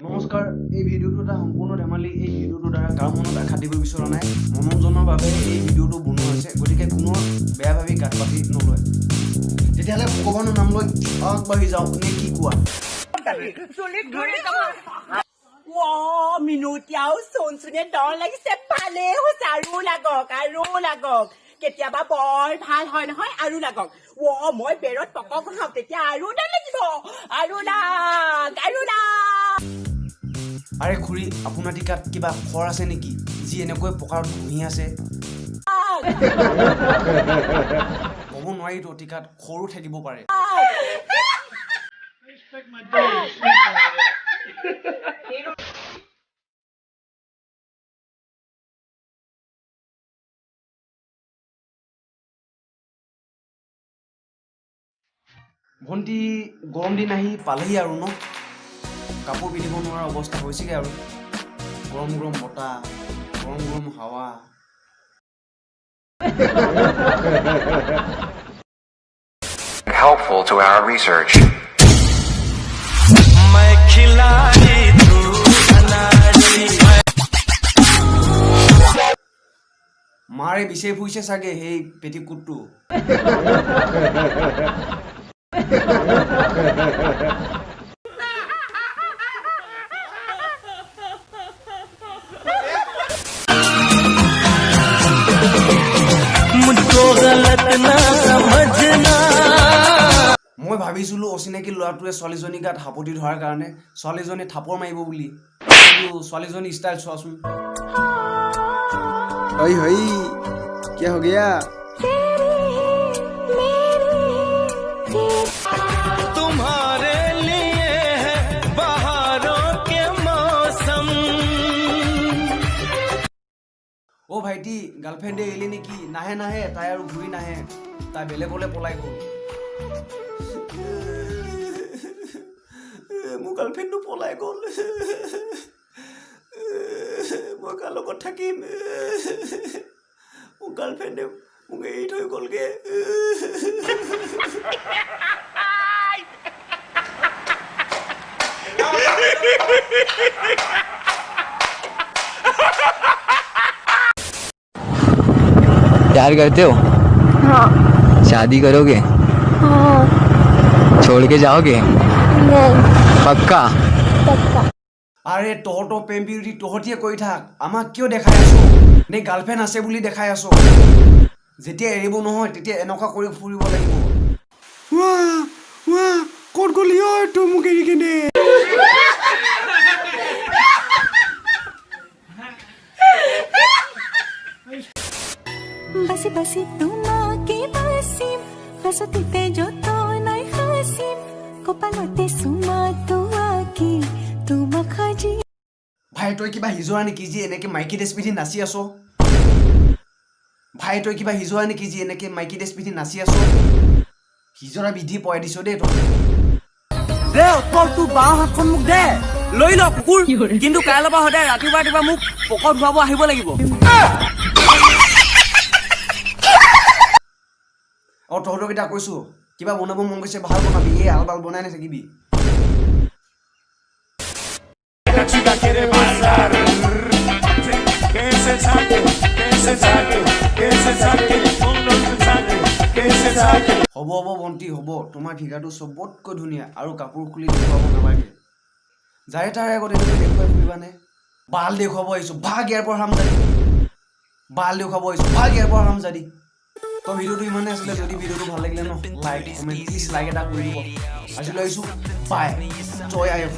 নমস্কাৰ এই ভিডিঅ'টো এটা সম্পূৰ্ণ ধেমালি এই ভিডিঅ'টোৰ দ্বাৰা কাৰো মনত আঘাত দিব বিচৰা নাই মনোৰঞ্জনৰ বাবে এই ভিডিঅ'টো বনোৱা হৈছে গতিকে কোনো বেয়া ভাবি গাত পাতি নলয় তেতিয়াহ'লে ভগৱানৰ নাম লৈ আগবাঢ়ি যাওঁ নে কি কোৱা মিনুতিয়াও চোনচোনে ডৰ লাগিছে পালে হৈছে আৰু লাগক কেতিয়াবা বৰ ভাল হয় নহয় আৰু লাগক মই বেৰত পকক খাওঁ তেতিয়া আৰু লাগিব আৰু আৰে খুৰী আপোনাৰ টিকাত কিবা খৰ আছে নেকি যি এনেকৈ পকাৰ ঘুমি আছে ক'ব নোৱাৰিতো টিকাত খৰো থাকিব পাৰে ভণ্টি গৰম দিন আহি পালেহি আৰু ন কাপোৰ পিন্ধিব নোৱাৰা অৱস্থা হৈছেগৈ আৰু গৰম গৰম বতাহ গৰম গৰম হাৱা helpful to our research. মাৰে বিচাৰি ফুৰিছে চাগে সেই পেটিকুটটো মই ভাবিছিলো অচিনাকি ল'ৰাটোৱে ছোৱালীজনী গাত হাপতি ধৰাৰ কাৰণে ছোৱালীজনী থাপৰ মাৰিব বুলি কিন্তু ছোৱালীজনী ষ্টাইল চোৱাচোন ओए होई क्या हो गया तुम्हारे लिए है बहारों के मौसम ओ भाইটি গাৰ্লফ্ৰেণ্ডে এৰিলে নেকি নাহে তাই আৰু ঘূৰি নাহে তাই বেলেগলৈ পলাই গ'ল মোৰ গাৰ্লফ্ৰেণ্ডটো পলাই গ'ল মই কাৰ লগত থাকিম মোৰ গাৰ্লফ্ৰেণ্ডে মোক এৰি থৈ গ'লগে प्यार करते हो हाँ शादी करोगे हाँ छोड़ के जाओगे नहीं पक्का पक्का আৰে তহঁতৰ প্ৰেম বিৰোধী তহঁতিয়ে কৈ থাক আমাক কিয় দেখাই আছ নে গাৰ্লফ্ৰেণ্ড আছে বুলি দেখাই আছ যেতিয়া এৰিব নহয় তেতিয়া এনেকুৱা কৰি ফুৰিব লাগিব ক'ত গ'লি ঐ তোৰ মোক এৰি কিনে बसी बसी তোমাকে বাসিম বসতিতে যত নাই হাসিম কপালতে সুমা তোৱাকি তোমাক খাজি ভাই তই কিবা হিজোৱা নেকি যি এনেকে মাইকী ড্ৰেছ পিন্ধি নাচি আছ ভাই তই কিবা হিজোৱা নেকি যি এনেকে মাইকী ড্ৰেছ পিন্ধি নাচি আছ হিজৰা বিধি পয়াই দিছ দেই তই দে তোৰ বাওঁ হাতখন মোক দে লৈ ল কুকুৰ কিন্তু কাইলৈ পৰা সদায় ৰাতিপুৱা মোক পকত ধুৱাব আহিব লাগিব আৰু তহঁতক এটা কৈছো কিবা বনাব মন গৈছে ভাল বনাবি এই আলবাল বনাই নাথাকিবি হ'ব ভণ্টি হ'ব তোমাৰ ফিগাৰটো চবতকৈ ধুনীয়া আৰু কাপোৰ খুলি দেখুৱাব নালাগে যাৰে তাৰে আগত এনেকৈ দেখুৱাই ফুৰিবানে বাল দেখুৱাব আহিছো ভাগ ইয়াৰ পৰা হামজাদি বাল দেখুৱাব আহিছো ভাগ ইয়াৰ পৰা হামজাদি তো ভিডিঅ'টো ইমানে আছিলে যদি ভিডিঅ'টো ভাল লাগিলে ন লাইক কমেণ্ট প্লিজ লাইক এটা কৰি দিব আজিলৈ আহিছোঁ বাই জয় আই এফ